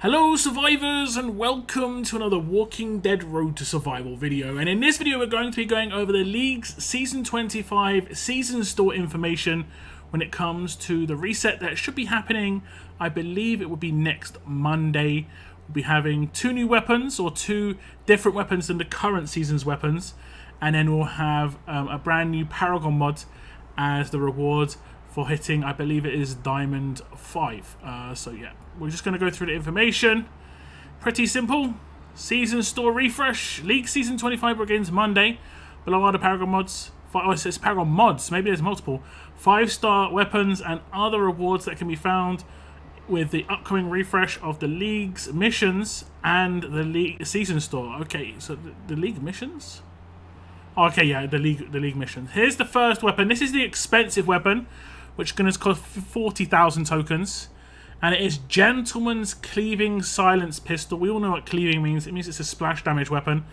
Hello survivors and welcome to another Walking Dead Road to Survival video, and in this video we're going to be going over the League's Season 25 Season Store information when it comes to the reset that should be happening. I believe it will be next Monday. We'll be having two new weapons, or two different weapons than the current season's weapons, and then we'll have a brand new Paragon mod as the reward for hitting, I believe it is Diamond 5. So yeah, we're just going to go through the information. Pretty simple. Season store refresh. League Season 25 begins Monday. Below are the Paragon mods. Oh, it says Paragon mods. Maybe there's multiple. 5-star weapons and other rewards that can be found with the upcoming refresh of the League's missions and the League Season store. Okay, so the League missions? Okay, yeah, the League missions. Here's the first weapon. This is the expensive weapon, which is going to cost 40,000 tokens. And it is Gentleman's Cleaving Silence Pistol. We all know what cleaving means. It means it's a splash damage weapon.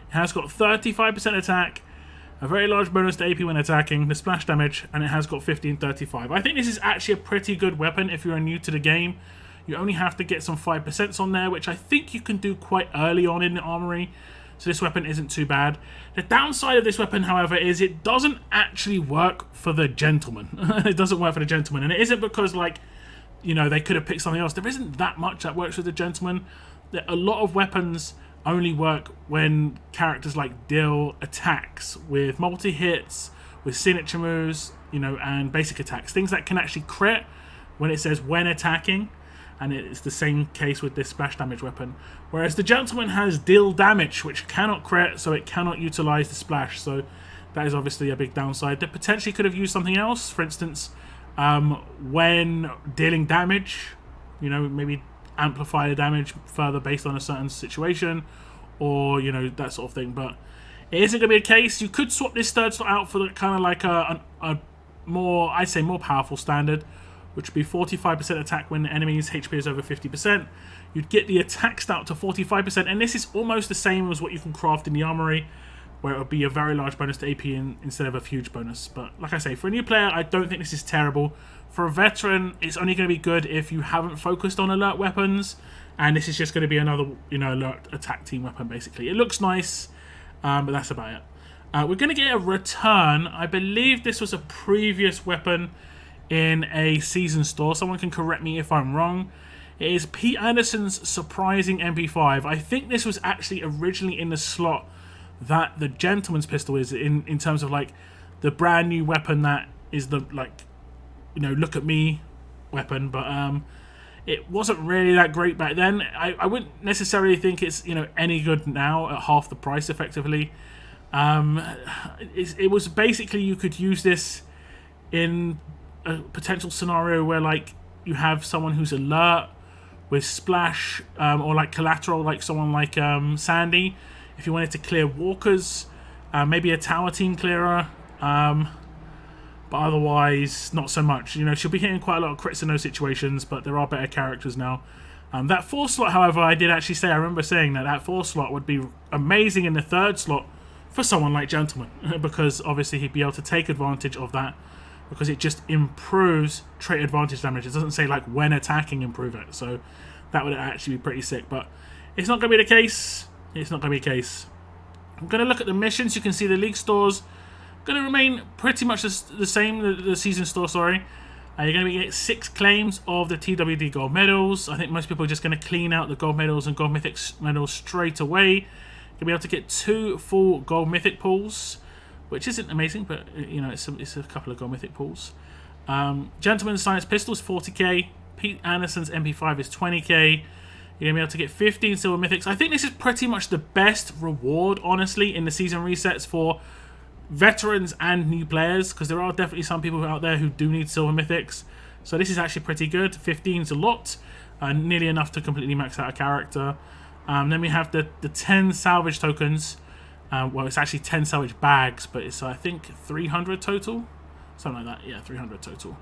It has got 35% attack, a very large bonus to AP when attacking, the splash damage, and it has got 1535. I think this is actually a pretty good weapon if you're new to the game. You only have to get some 5% on there, which I think you can do quite early on in the armory. So this weapon isn't too bad. The downside of this weapon, however, is it doesn't actually work for the Gentleman. It doesn't work for the Gentleman. And it isn't because, like, you know, they could have picked something else. There isn't that much that works with the Gentleman. A lot of weapons only work when characters like Dill attacks with multi-hits, with signature moves, you know, and basic attacks. Things that can actually crit when it says when attacking. And it's the same case with this splash damage weapon. Whereas the Gentleman has Dill damage, which cannot crit, so it cannot utilize the splash. So that is obviously a big downside. They potentially could have used something else. For instance, when dealing damage, you know, maybe amplify the damage further based on a certain situation, or, you know, that sort of thing. But it isn't going to be a case. You could swap this third slot out for the, kind of like a more, I'd say, more powerful standard, which would be 45% attack when the enemy's HP is over 50%. You'd get the attack stat to 45%, and this is almost the same as what you can craft in the armory, where it would be a very large bonus to AP instead of a huge bonus. But like I say, for a new player, I don't think this is terrible. For a veteran, it's only going to be good if you haven't focused on alert weapons, and this is just going to be another, you know, alert attack team weapon, basically. It looks nice, but that's about it. We're going to get a return. I believe this was a previous weapon in a season store. Someone can correct me if I'm wrong. It is Pete Anderson's Surprising MP5. I think this was actually originally in the slot that the Gentleman's Pistol is in terms of, like, the brand new weapon that is the, like, you know, look at me weapon. But it wasn't really that great back then. I wouldn't necessarily think it's, you know, any good now at half the price effectively. It was basically, you could use this in a potential scenario where, like, you have someone who's alert with splash, or like collateral, like someone like Sandy, if you wanted to clear walkers, maybe a tower team clearer, but otherwise not so much. You know, she'll be hitting quite a lot of crits in those situations, but there are better characters now. That 4 slot, however, I did actually say, I remember saying that 4 slot would be amazing in the 3rd slot for someone like Gentleman, because obviously he'd be able to take advantage of that, because it just improves trait advantage damage. It doesn't say, like, when attacking improve it, so that would actually be pretty sick. But it's not going to be the case. It's not going to be the case. I'm going to look at the missions. You can see the League stores going to remain pretty much the same, the season store, sorry. You're going to get 6 claims of the TWD gold medals. I think most people are just going to clean out the gold medals and gold mythic medals straight away. You're going to be able to get 2 full gold mythic pools, which isn't amazing, but, you know, it's a couple of gold mythic pools. Gentleman's Science Pistol is 40k. Pete Anderson's MP5 is 20k. You're going to be able to get 15 silver mythics. I think this is pretty much the best reward, honestly, in the season resets for veterans and new players, because there are definitely some people out there who do need silver mythics. So this is actually pretty good. 15 is a lot, nearly enough to completely max out a character. Then we have the 10 salvage tokens. Well, it's actually 10 salvage bags, but it's, I think, 300 total. Something like that. Yeah, 300 total.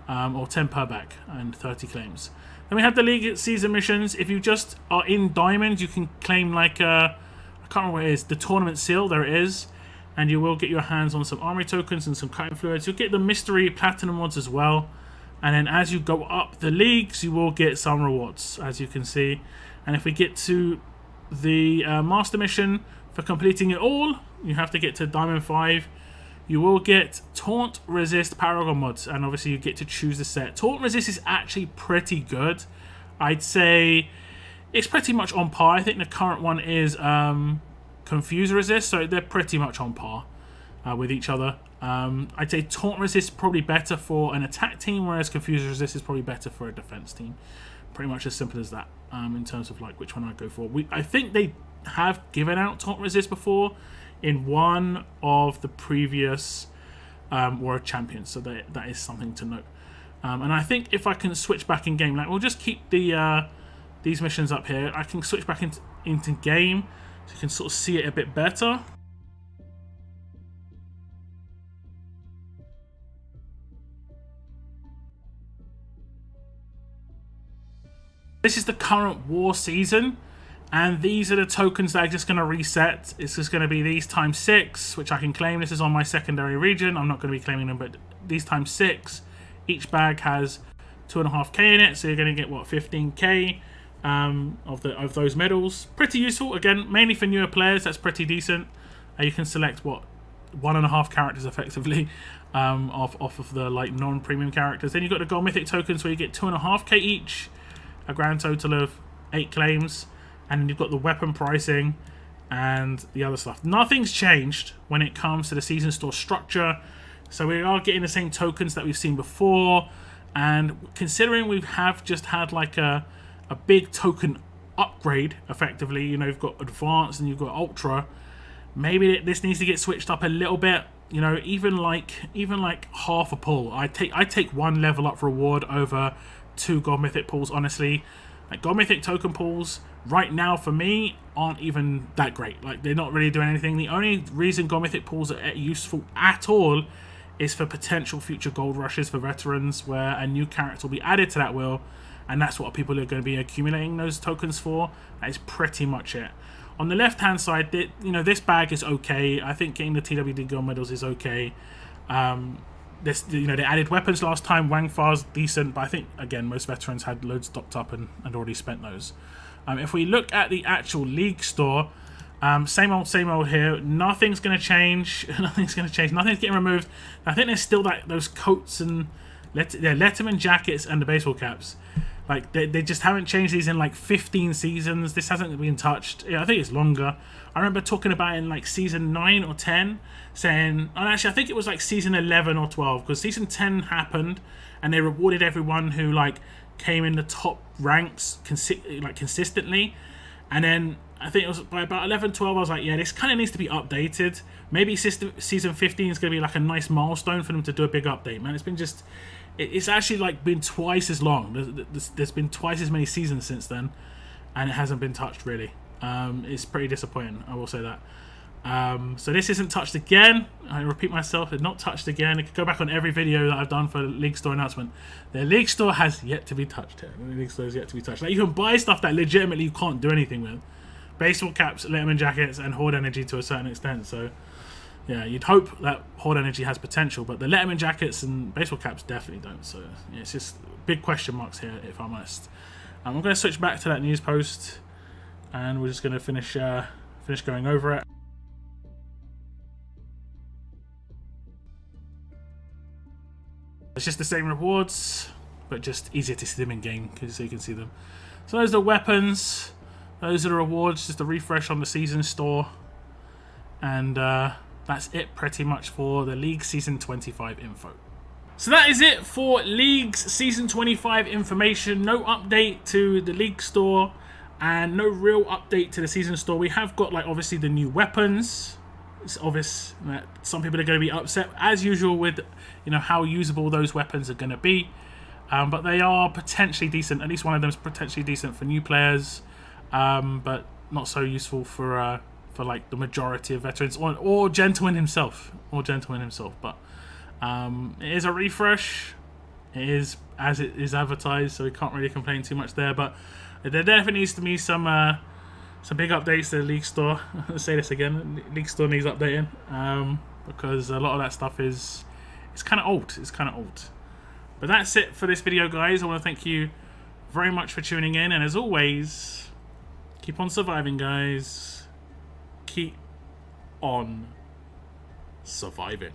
Or 10 per bag and 30 claims. Then we have the League season missions. If you just are in Diamond, you can claim, like, I can't remember what it is, the tournament seal. There it is. And you will get your hands on some armory tokens and some cutting fluids. You'll get the mystery platinum mods as well. And then as you go up the leagues, you will get some rewards, as you can see. And if we get to the master mission for completing it all, you have to get to Diamond 5. You will get Taunt Resist Paragon mods, and obviously you get to choose the set. Taunt Resist is actually pretty good. I'd say it's pretty much on par. I think the current one is Confuse Resist, so they're pretty much on par with each other. I'd say Taunt Resist is probably better for an attack team, whereas Confuse Resist is probably better for a defense team. Pretty much as simple as that in terms of like which one I'd go for. I think they have given out Taunt Resist before in one of the previous World Champions, so that is something to note. And I think if I can switch back in game, like we'll just keep the these missions up here. I can switch back into game so you can sort of see it a bit better. This is the current war season, and these are the tokens that are just going to reset. It's just going to be these times 6, which I can claim. This is on my secondary region. I'm not going to be claiming them, but these times 6. Each bag has 2.5k in it, so you're going to get what, 15k of those medals. Pretty useful. Again, mainly for newer players. That's pretty decent. You can select what, 1.5 characters effectively off of the like non-premium characters. Then you've got the gold mythic tokens where you get 2.5k each. A grand total of 8 claims, and you've got the weapon pricing and the other stuff. Nothing's changed when it comes to the season store structure, so we are getting the same tokens that we've seen before. And considering we have just had like a big token upgrade, effectively, you know, you've got advanced and you've got ultra, maybe this needs to get switched up a little bit. You know, even like half a pull. I take 1 level up reward over 2 gold mythic pulls, honestly. Like gold mythic token pulls right now for me aren't even that great. Like they're not really doing anything. The only reason gold mythic pulls are useful at all is for potential future gold rushes for veterans, where a new character will be added to that wheel, and that's what people are going to be accumulating those tokens for. That is pretty much it. On the left hand side, you know, this bag is okay. I think getting the TWD gold medals is okay. This, you know, they added weapons last time. Wang Fa's decent, but I think again most veterans had loads stocked up and already spent those. If we look at the actual league store, same old here. Nothing's going to change. Nothing's getting removed. I think there's still those coats and Letterman jackets and the baseball caps. Like they just haven't changed these in like 15 seasons. This hasn't been touched. Yeah, I think it's longer. I remember talking about it in like season 9 or 10, saying, and actually I think it was like season 11 or 12, because season 10 happened and they rewarded everyone who like came in the top ranks consistently. And then I think it was by about 11, 12, I was like, yeah, this kind of needs to be updated. Maybe season 15 is going to be like a nice milestone for them to do a big update, man. It's actually like been twice as long. There's been twice as many seasons since then, and it hasn't been touched really. It's pretty disappointing, I will say that. So this isn't touched again. I repeat myself, it's not touched again. You can go back on every video that I've done for the League Store announcement. The League Store has yet to be touched here. The League Store has yet to be touched. Like, you can buy stuff that legitimately you can't do anything with. Baseball caps, Letterman jackets, and Horde Energy to a certain extent. So yeah, you'd hope that Horde Energy has potential, but the Letterman jackets and baseball caps definitely don't. So yeah, it's just big question marks here, if I'm honest. I'm going to switch back to that news post, and we're just going to finish going over it. It's just the same rewards, but just easier to see them in game, so you can see them. So those are the weapons. Those are the rewards. Just a refresh on the season store, and that's it pretty much for the League Season 25 info. So that is it for League's Season 25 information. No update to the League store, and no real update to the season store. We have got, like, obviously the new weapons. It's obvious that some people are going to be upset, as usual, with, you know, how usable those weapons are going to be. But they are potentially decent. At least one of them is potentially decent for new players, but not so useful for like the majority of veterans or Gentleman himself. But it is a refresh. It is as it is advertised, so we can't really complain too much there. But there definitely needs to be some big updates to the League Store. I'll say this again: League Store needs updating, because a lot of that stuff is kind of old. It's kind of old. But that's it for this video, guys. I want to thank you very much for tuning in, and as always, keep on surviving, guys. Keep on surviving.